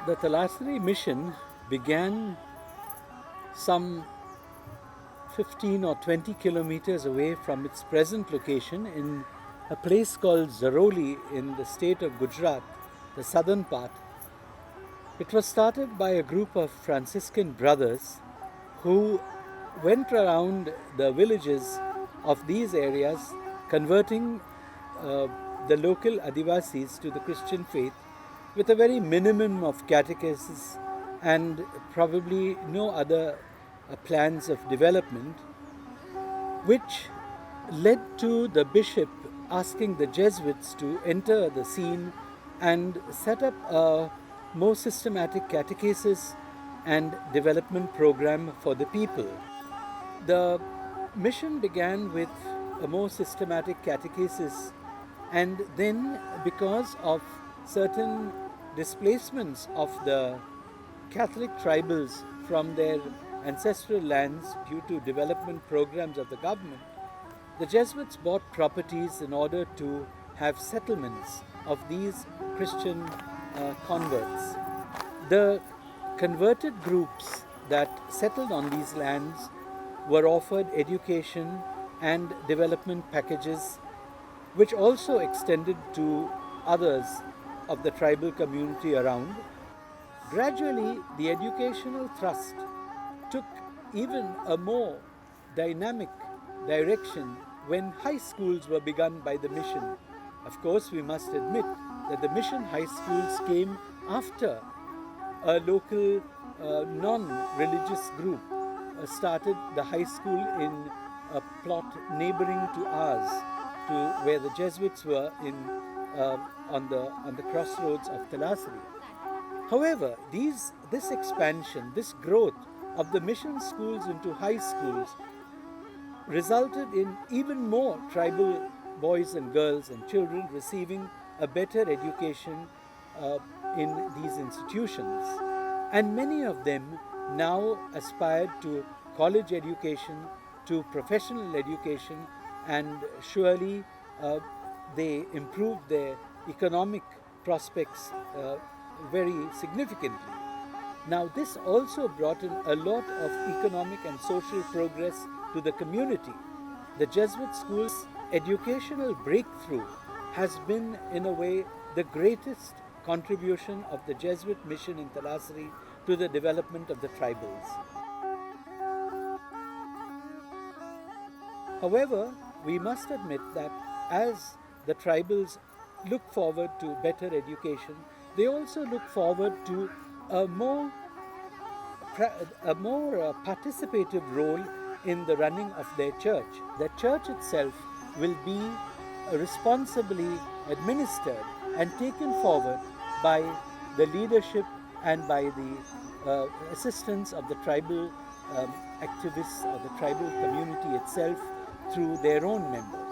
The Talasari mission began some 15 or 20 kilometers away from its present location in a place called Zaroli in the state of Gujarat, the southern part. It was started by a group of Franciscan brothers who went around the villages of these areas, converting the local Adivasis to the Christian faith with a very minimum of catechesis and probably no other plans of development, which led to the bishop asking the Jesuits to enter the scene and set up a more systematic catechesis and development program for the people. The mission began with a more systematic catechesis, and then, because of certain displacements of the Catholic tribals from their ancestral lands due to development programs of the government, the Jesuits bought properties in order to have settlements of these Christian converts. The converted groups that settled on these lands were offered education and development packages, which also extended to others of the tribal community around. Gradually, the educational thrust took even a more dynamic direction when high schools were begun by the mission. Of course, we must admit that the mission high schools came after a local non-religious group started the high school in a plot neighboring to ours, to where the Jesuits were on the crossroads of Talasari. However, this expansion, this growth of the mission schools into high schools resulted in even more tribal boys and girls and children receiving a better education in these institutions. And many of them now aspired to college education, to professional education, and surely they improved their economic prospects very significantly. Now, this also brought in a lot of economic and social progress to the community. The Jesuit school's educational breakthrough has been, in a way, the greatest contribution of the Jesuit mission in Talasari to the development of the tribals. However, we must admit that as the tribals look forward to better education, they also look forward to a more participative role in the running of their church. The church itself will be responsibly administered and taken forward by the leadership and by the assistance of the tribal activists or the tribal community itself through their own members.